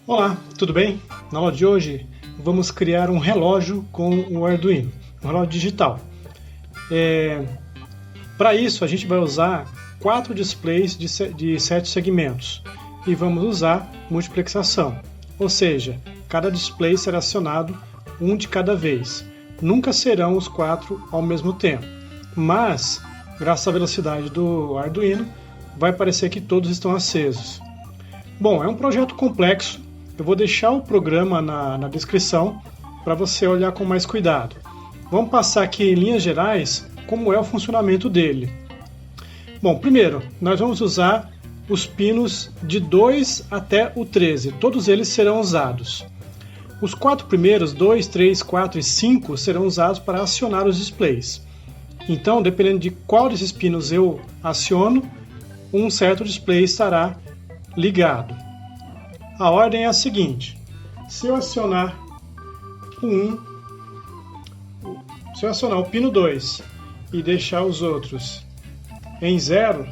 Olá, tudo bem? Na aula de hoje vamos criar um relógio com o Arduino, um relógio digital. Para isso a gente vai usar 4 displays de 7 segmentos e vamos usar multiplexação, ou seja, cada display será acionado um de cada vez. Nunca serão os 4 ao mesmo tempo, mas graças à velocidade do Arduino vai parecer que todos estão acesos. Bom, é um projeto complexo. Eu vou deixar o programa na descrição para você olhar com mais cuidado. Vamos passar aqui em linhas gerais como é o funcionamento dele. Bom, primeiro, nós vamos usar os pinos de 2 até o 13. Todos eles serão usados. Os 4 primeiros, 2, 3, 4 e 5, serão usados para acionar os displays. Então, dependendo de qual desses pinos eu aciono, um certo display estará ligado. A ordem é a seguinte: se eu acionar o pino 2 e deixar os outros em 0,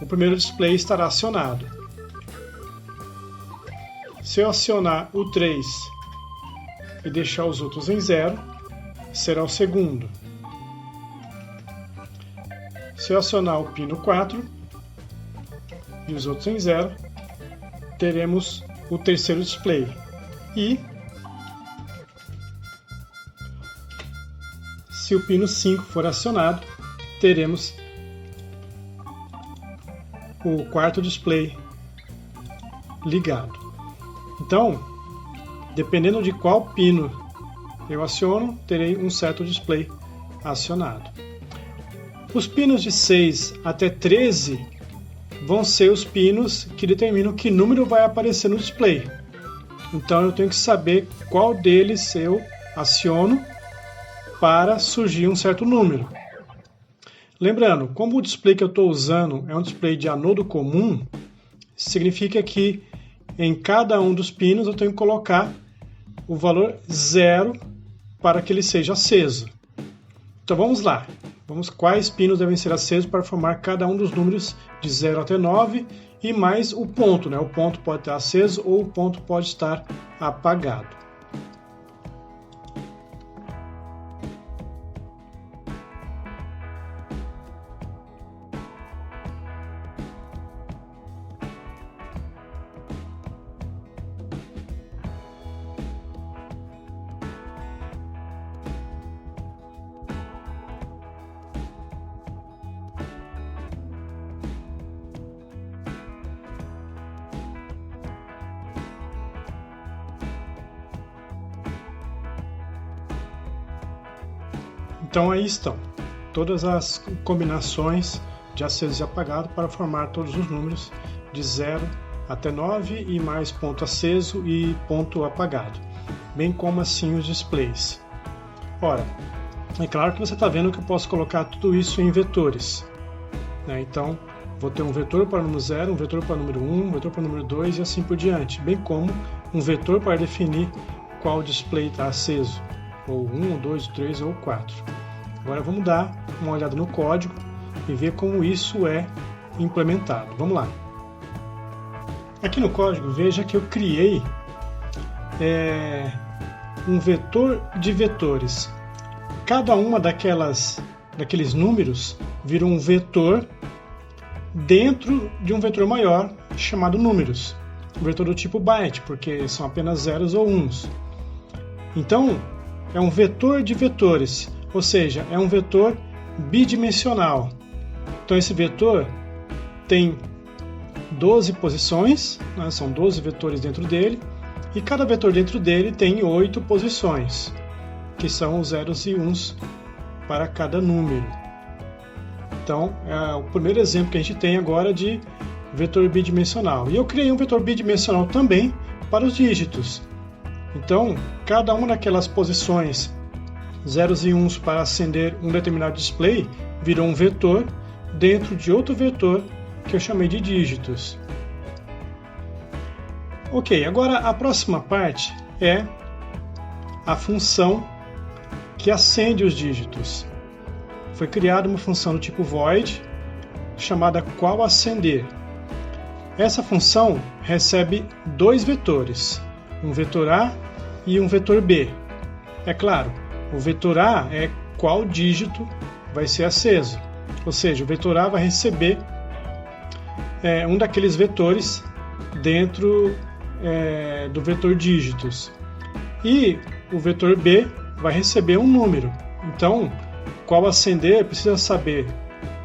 o primeiro display estará acionado. Se eu acionar o 3 e deixar os outros em 0, será o segundo. Se eu acionar o pino 4 e os outros em 0, teremos o terceiro display. E se o pino 5 for acionado, teremos o quarto display ligado. Então, dependendo de qual pino eu aciono, terei um certo display acionado. Os pinos de 6 até 13 vão ser os pinos que determinam que número vai aparecer no display. Então eu tenho que saber qual deles eu aciono para surgir um certo número. Lembrando, como o display que eu estou usando é um display de anodo comum, significa que em cada um dos pinos eu tenho que colocar o valor 0 para que ele seja aceso. Então vamos lá. Quais pinos devem ser acesos para formar cada um dos números de 0 até 9 e mais o ponto, né? O ponto pode estar aceso ou o ponto pode estar apagado. Então aí estão todas as combinações de aceso e apagado para formar todos os números de 0 até 9 e mais ponto aceso e ponto apagado, bem como assim os displays. Ora, é claro que você está vendo que eu posso colocar tudo isso em vetores, né? Então vou ter um vetor para o número 0, um vetor para o número 1, um vetor para o número 2 e assim por diante, bem como um vetor para definir qual display está aceso, ou 1, ou 2, 3 ou 4. Agora vamos dar uma olhada no código e ver como isso é implementado. Vamos lá. Aqui no código, veja que eu criei um vetor de vetores. Cada uma daqueles números vira um vetor dentro de um vetor maior chamado números. Um vetor do tipo byte, porque são apenas zeros ou uns. Então, é um vetor de vetores, ou seja, é um vetor bidimensional. Então esse vetor tem 12 posições, né? São 12 vetores dentro dele, e cada vetor dentro dele tem 8 posições, que são os zeros e uns para cada número. Então, é o primeiro exemplo que a gente tem agora de vetor bidimensional. E eu criei um vetor bidimensional também para os dígitos. Então, cada uma daquelas posições, zeros e uns para acender um determinado display, virou um vetor dentro de outro vetor que eu chamei de dígitos. Ok, agora a próxima parte é a função que acende os dígitos. Foi criada uma função do tipo void, chamada qualAcender. Essa função recebe dois vetores, um vetor A e um vetor B. É claro, o vetor A é qual dígito vai ser aceso, ou seja, o vetor A vai receber um daqueles vetores dentro do vetor dígitos. E o vetor B vai receber um número. Então, qualAcender precisa saber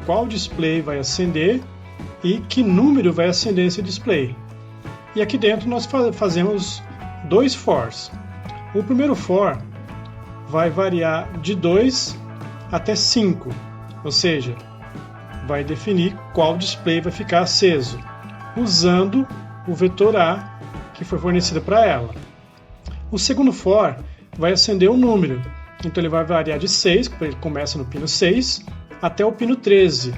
qual display vai acender e que número vai acender esse display. E aqui dentro nós fazemos dois fors. O primeiro for vai variar de 2 até 5, ou seja, vai definir qual display vai ficar aceso, usando o vetor A que foi fornecido para ela. O segundo for vai acender um número, então ele vai variar de 6, ele começa no pino 6, até o pino 13.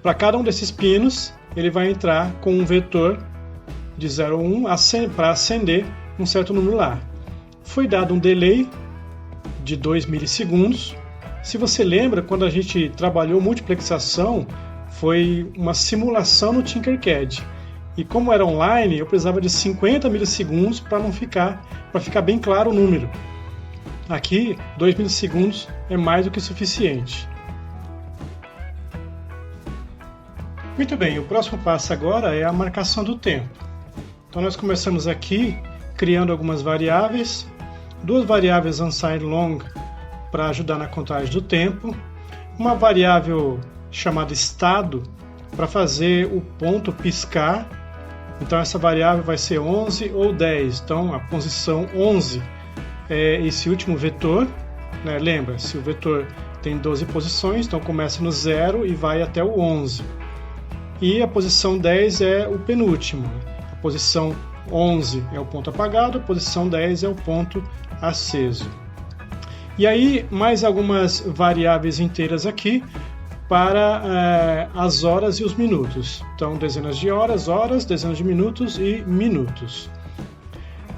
Para cada um desses pinos, ele vai entrar com um vetor de 0 a 1 para acender um certo número lá. Foi dado um delay de 2 milissegundos. Se você lembra, quando a gente trabalhou multiplexação, foi uma simulação no Tinkercad. E como era online, eu precisava de 50 milissegundos para ficar bem claro o número. Aqui, 2 milissegundos é mais do que suficiente. Muito bem, o próximo passo agora é a marcação do tempo. Então nós começamos aqui criando algumas variáveis, duas variáveis unsigned long para ajudar na contagem do tempo, uma variável chamada estado para fazer o ponto piscar. Então essa variável vai ser 11 ou 10. Então a posição 11 é esse último vetor, né? Lembra, se o vetor tem 12 posições, então começa no 0 e vai até o 11. E a posição 10 é o penúltimo. A posição 11 é o ponto apagado, a posição 10 é o ponto aceso. E aí mais algumas variáveis inteiras aqui para as horas e os minutos. Então, dezenas de horas, dezenas de minutos e minutos.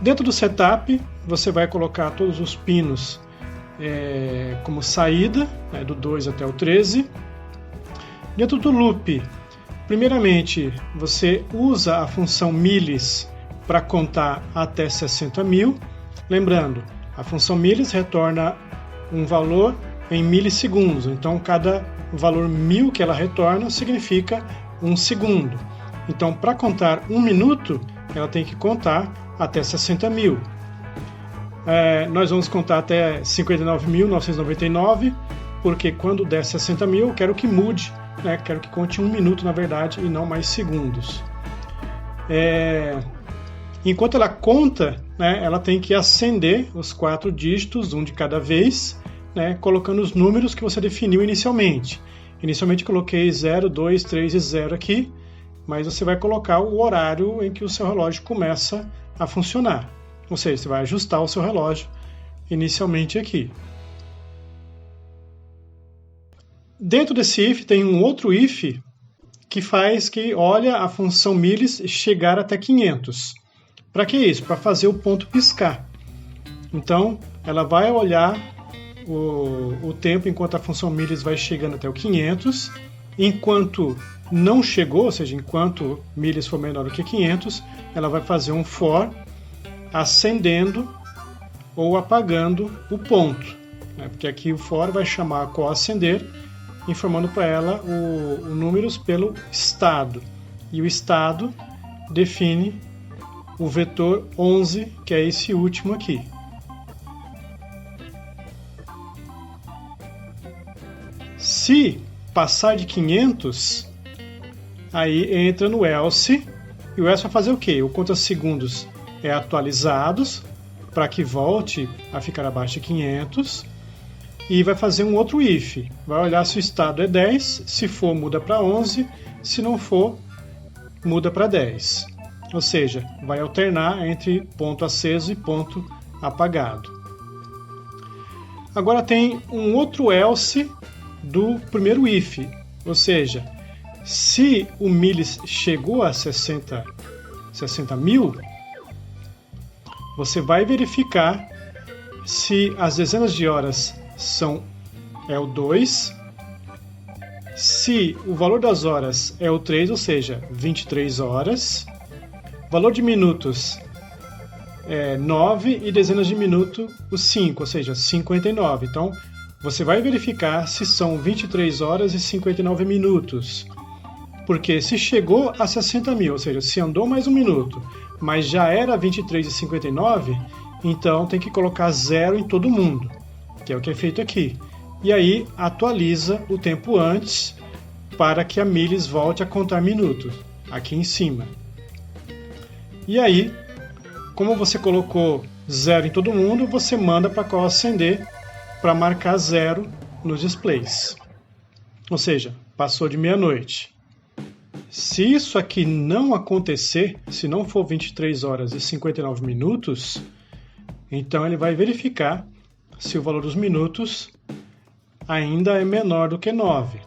Dentro do setup, você vai colocar todos os pinos como saída, do 2 até o 13. Dentro do loop, primeiramente, você usa a função milis para contar até 60.000. Lembrando, a função milis retorna um valor em milissegundos. Então, cada valor 1000 que ela retorna significa 1 segundo. Então, para contar 1 minuto, ela tem que contar até 60.000. Nós vamos contar até 59.999, porque quando der 60.000, eu quero que mude, né? Quero que conte 1 minuto, na verdade, e não mais segundos. Enquanto ela conta, né, ela tem que acender os 4 dígitos, um de cada vez, né, colocando os números que você definiu inicialmente. Inicialmente coloquei 0, 2, 3 e 0 aqui, mas você vai colocar o horário em que o seu relógio começa a funcionar. Ou seja, você vai ajustar o seu relógio inicialmente aqui. Dentro desse if tem um outro if que olha a função milis chegar até 500. Para que isso? Para fazer o ponto piscar. Então, ela vai olhar o tempo enquanto a função milis vai chegando até o 500. Enquanto não chegou, ou seja, enquanto milis for menor do que 500, ela vai fazer um for acendendo ou apagando o ponto, né? Porque aqui o for vai chamar a qualAcender, informando para ela o números pelo estado. E o estado define o vetor 11, que é esse último aqui. Se passar de 500, aí entra no else, e o else vai fazer o quê? O conta segundos é atualizados para que volte a ficar abaixo de 500. e vai fazer um outro if. Vai olhar se o estado é 10, se for muda para 11, se não for muda para 10. Ou seja, vai alternar entre ponto aceso e ponto apagado. Agora tem um outro else do primeiro if, ou seja, se o miles chegou a 60 mil, você vai verificar se as dezenas de horas é o 2, se o valor das horas é o 3, ou seja, 23 horas, valor de minutos é 9 e dezenas de minuto o 5, ou seja, 59. Então, você vai verificar se são 23 horas e 59 minutos. Porque se chegou a 60 mil, ou seja, se andou mais um minuto, mas já era 23 e 59, então tem que colocar 0 em todo mundo, que é o que é feito aqui. E aí atualiza o tempo antes para que a miles volte a contar minutos, aqui em cima. E aí, como você colocou 0 em todo mundo, você manda para a call acender para marcar 0 nos displays. Ou seja, passou de meia-noite. Se isso aqui não acontecer, se não for 23 horas e 59 minutos, então ele vai verificar se o valor dos minutos ainda é menor do que 9.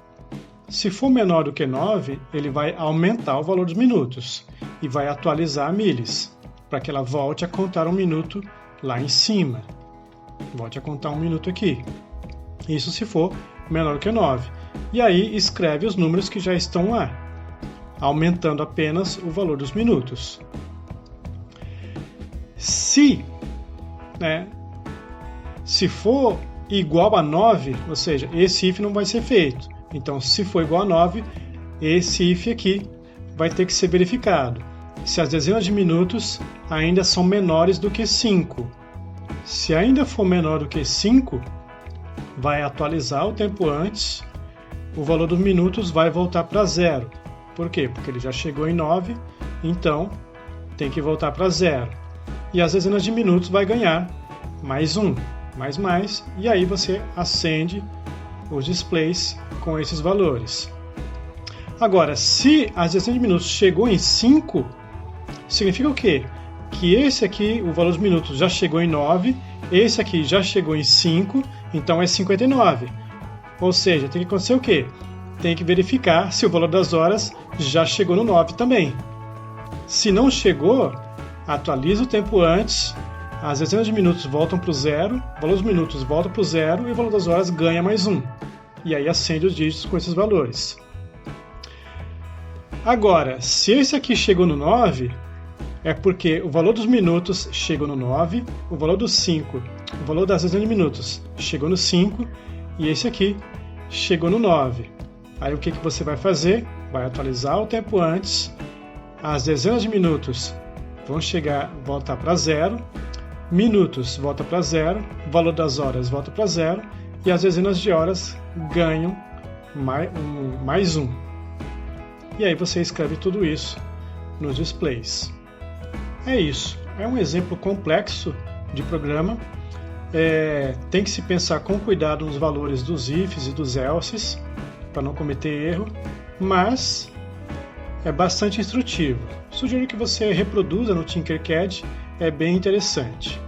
Se for menor do que 9, ele vai aumentar o valor dos minutos e vai atualizar a miles, para que ela volte a contar um minuto lá em cima. Volte a contar um minuto aqui. Isso se for menor do que 9. E aí escreve os números que já estão lá, aumentando apenas o valor dos minutos. Se for igual a 9, ou seja, esse if não vai ser feito. Então, se for igual a 9, esse if aqui vai ter que ser verificado. Se as dezenas de minutos ainda são menores do que 5. Se ainda for menor do que 5, vai atualizar o tempo antes, o valor dos minutos vai voltar para 0. Por quê? Porque ele já chegou em 9, então tem que voltar para 0. E as dezenas de minutos vai ganhar mais 1, mais, e aí você acende os displays com esses valores. Agora, se as dezenas de minutos chegou em 5, significa o quê? Que esse aqui, o valor dos minutos já chegou em 9, esse aqui já chegou em 5, então é 59. Ou seja, tem que acontecer o quê? Tem que verificar se o valor das horas já chegou no 9 também. Se não chegou, atualiza o tempo antes, as dezenas de minutos voltam para o 0, o valor dos minutos volta para o 0 e o valor das horas ganha mais 1. E aí acende os dígitos com esses valores. Agora, se esse aqui chegou no 9, é porque o valor dos minutos chegou no 9, o valor dos 5, o valor das dezenas de minutos chegou no 5 e esse aqui chegou no 9. Aí o que você vai fazer? Vai atualizar o tempo antes, as dezenas de minutos vão voltar para 0, minutos volta para 0, o valor das horas volta para 0 e as dezenas de horas ganham mais 1. E aí você escreve tudo isso nos displays. É isso. É um exemplo complexo de programa. Tem que se pensar com cuidado nos valores dos ifs e dos elses para não cometer erro, mas é bastante instrutivo. Sugiro que você reproduza no Tinkercad, é bem interessante.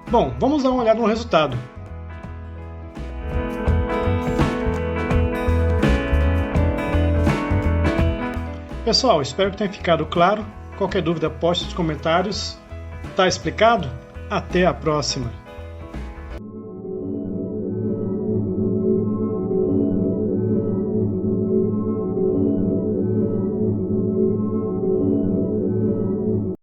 Bom, vamos dar uma olhada no resultado. Pessoal, espero que tenha ficado claro. Qualquer dúvida, poste nos comentários. Tá explicado? Até a próxima!